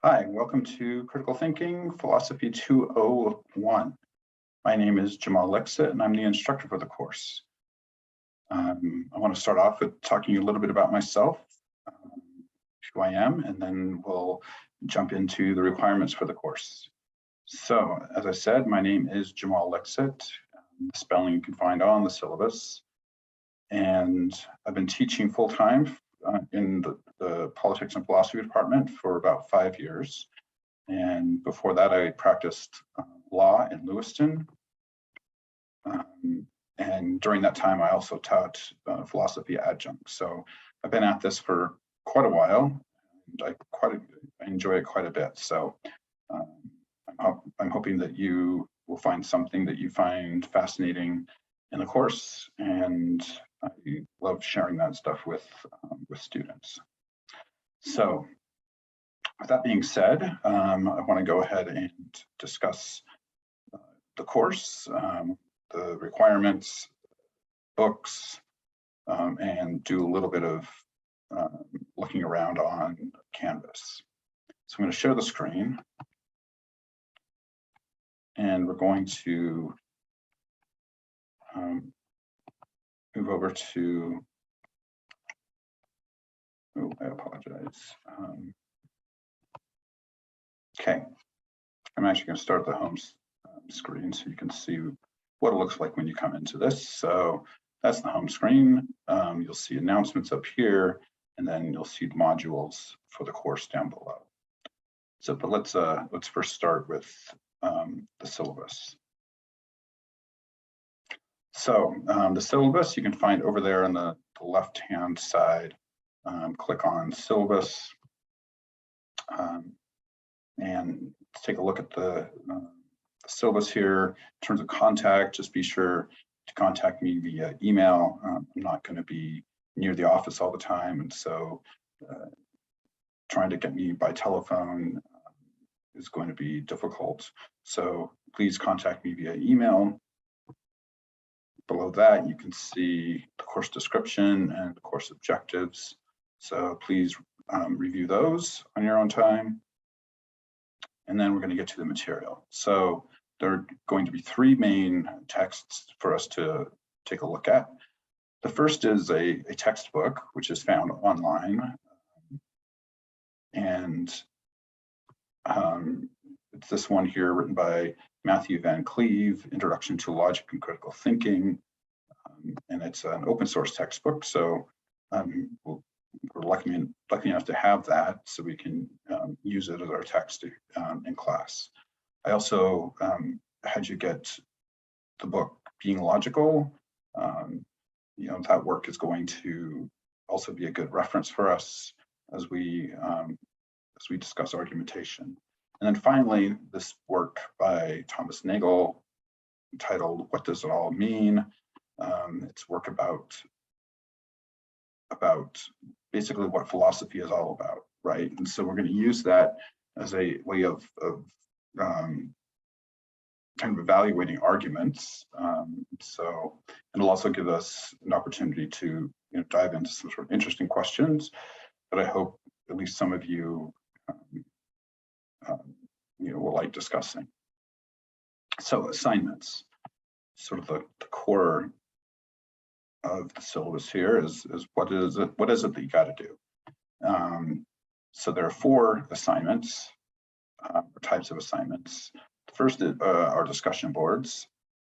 Hi, welcome to Critical Thinking Philosophy 201. My name is Jamal Lexit, and I'm the instructor for the course. I want to start off with talking a little bit about myself, who I am, and then we'll jump into the requirements for the course. So, as I said, my name is Jamal Lexit. The spelling you can find on the syllabus. And I've been teaching full-time in the Politics and Philosophy department for about 5 years. And before that, I practiced law in Lewiston. And during that time, I also taught philosophy adjunct. So I've been at this for quite a while, and I enjoy it quite a bit. So I'm hoping that you will find something that you find fascinating in the course, and I love sharing that stuff with students. So with that being said, I want to go ahead and discuss the course, the requirements, books, and do a little bit of looking around on Canvas. So I'm going to share the screen, and we're going to move over to, oh, I apologize. Okay, I'm actually going to start the home screen so you can see what it looks like when you come into this. So that's the home screen. You'll see announcements up here, and then you'll see the modules for the course down below. So, but let's first start with the syllabus. So the syllabus you can find over there on the left-hand side. Click on syllabus, and take a look at the syllabus here. In terms of contact, just be sure to contact me via email. I'm not going to be near the office all the time, and so trying to get me by telephone is going to be difficult. So please contact me via email. Below that, you can see the course description and the course objectives. So please review those on your own time. And then we're going to get to the material. So there are going to be 3 main texts for us to take a look at. The first is a textbook, which is found online. And it's this one here written by Matthew Van Cleve, Introduction to Logic and Critical Thinking. And it's an open source textbook. So we're lucky enough to have that, so we can use it as our text in class. I also had you get the book Being Logical. That work is going to also be a good reference for us as we discuss argumentation. And then finally, this work by Thomas Nagel entitled "What Does It All Mean?" It's work about basically what philosophy is all about, right? And so we're going to use that as a way of kind of evaluating arguments. And it'll also give us an opportunity to dive into some sort of interesting questions that I hope at least some of you will like discussing. So assignments, sort of the core of the syllabus here is what is it that you got to do. So there are 4 assignments, or types of assignments. The first are discussion boards.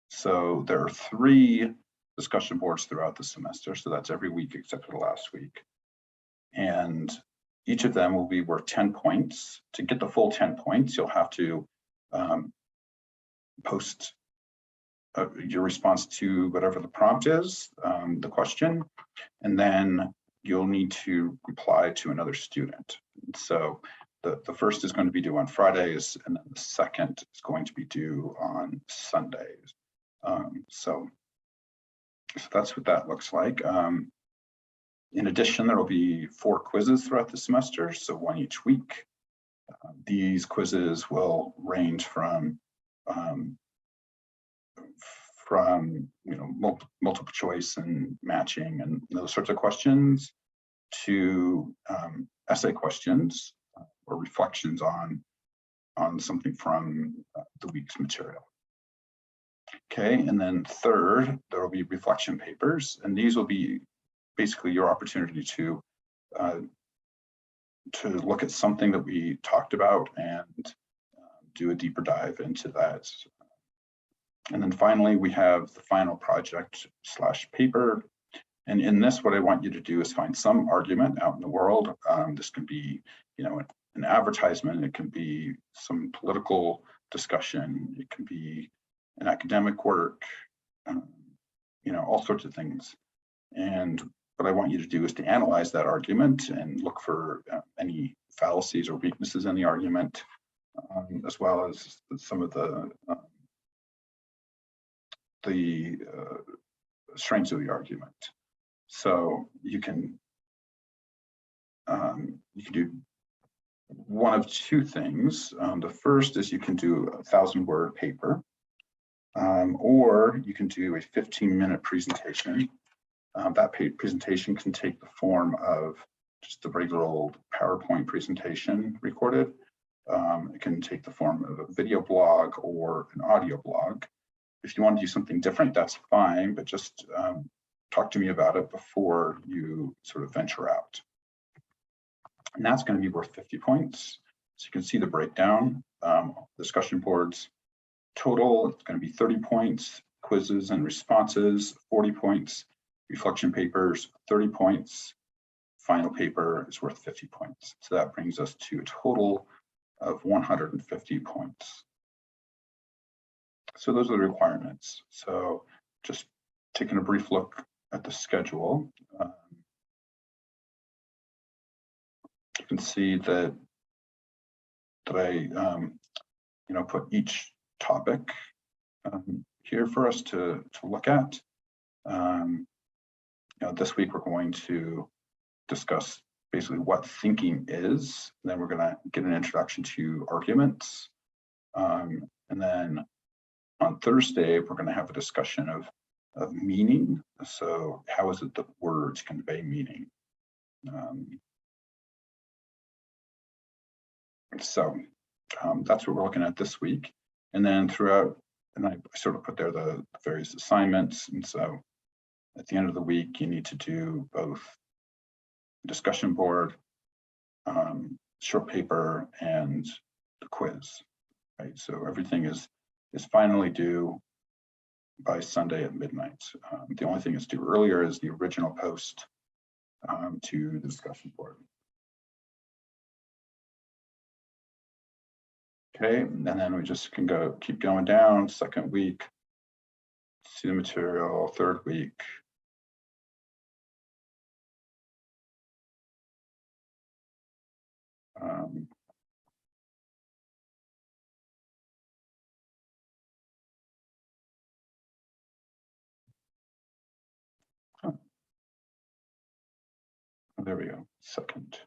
So there are 3 discussion boards throughout the semester. So that's every week except for the last week. And each of them will be worth 10 points. To get the full 10 points, you'll have to post your response to whatever the prompt is, the question, and then you'll need to reply to another student. So the first is going to be due on Fridays, and then the second is going to be due on Sundays. So that's what that looks like. In addition, there will be 4 quizzes throughout the semester, so 1 each week. These quizzes will range from multiple choice and matching and those sorts of questions to essay questions, or reflections on something from the week's material. Okay, and then third, there will be reflection papers, and these will be basically your opportunity to look at something that we talked about and do a deeper dive into that. And then finally, we have the final project / paper. And in this, what I want you to do is find some argument out in the world. This can be, an advertisement. It can be some political discussion. It can be an academic work, all sorts of things. And what I want you to do is to analyze that argument and look for any fallacies or weaknesses in the argument, as well as some of the strengths of the argument. So you can do one of two things. The first is you can do a 1,000-word paper, or you can do a 15-minute presentation. That presentation can take the form of just the regular old PowerPoint presentation recorded. It can take the form of a video blog or an audio blog. If you want to do something different, that's fine, but just talk to me about it before you sort of venture out. And that's going to be worth 50 points. So you can see the breakdown, discussion boards. Total, it's going to be 30 points, quizzes and responses, 40 points, reflection papers, 30 points, final paper is worth 50 points. So that brings us to a total of 150 points. So those are the requirements. So just taking a brief look at the schedule, you can see that I put each topic here for us to look at. This week we're going to discuss basically what thinking is. Then we're going to get an introduction to arguments, and then on Thursday we're going to have a discussion of meaning. So how is it that words convey meaning? That's what we're looking at this week. And then throughout, and I sort of put there the various assignments. And so at the end of the week, you need to do both discussion board, short paper, and the quiz, right? So everything is finally due by Sunday at midnight. The only thing that's due earlier is the original post to the discussion board. Okay, and then we just can keep going down. Second week, see the material. Third week. There we go. Second.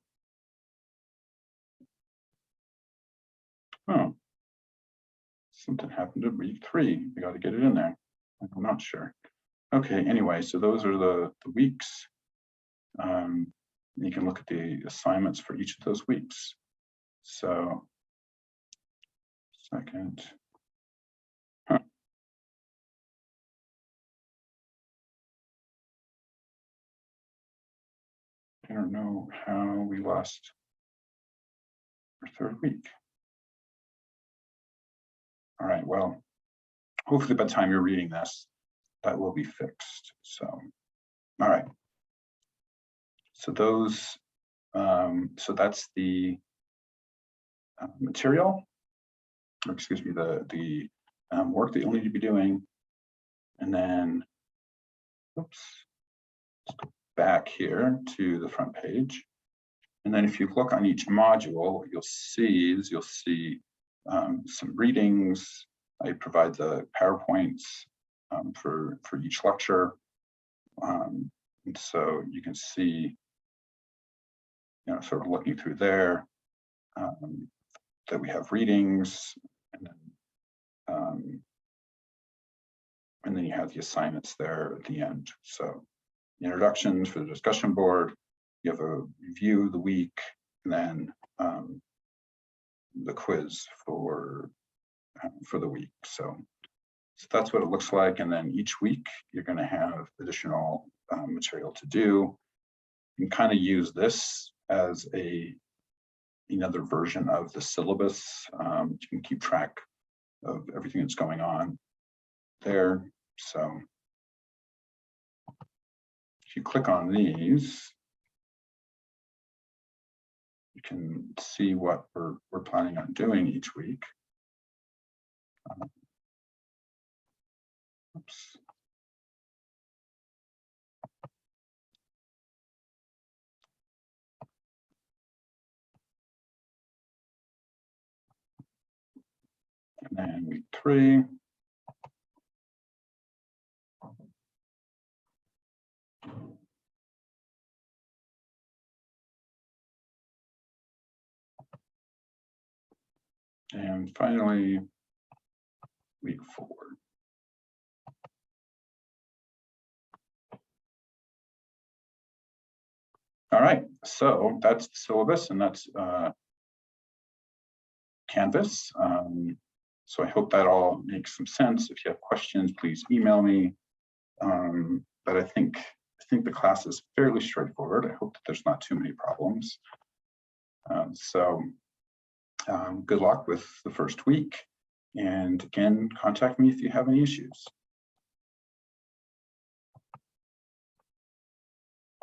Oh, something happened at week 3. We got to get it in there. I'm not sure. Okay, anyway, so those are the weeks. You can look at the assignments for each of those weeks. So, second. I don't know how we lost our third week. All right, well, hopefully by the time you're reading this, that will be fixed. So, all right. So those, so that's the material, or excuse me, the work that you'll need to be doing. And then, oops, let's go back here to the front page. And then if you look on each module, what you'll see is some readings. I provide the PowerPoints for each lecture. And so you can see, sort of looking through there, that we have readings, and then you have the assignments there at the end. So the introductions for the discussion board, you have a review of the week, and then the quiz for the week. So that's what it looks like. And then each week you're going to have additional material to do. You can kind of use this as another version of the syllabus. You can keep track of everything that's going on there. So if you click on these, you can see what we're planning on doing each week. Oops. And then week 3. And finally, week 4. All right, so that's the syllabus, and that's Canvas. So I hope that all makes some sense. If you have questions, please email me. But I think the class is fairly straightforward. I hope that there's not too many problems. Good luck with the first week. And again, contact me if you have any issues.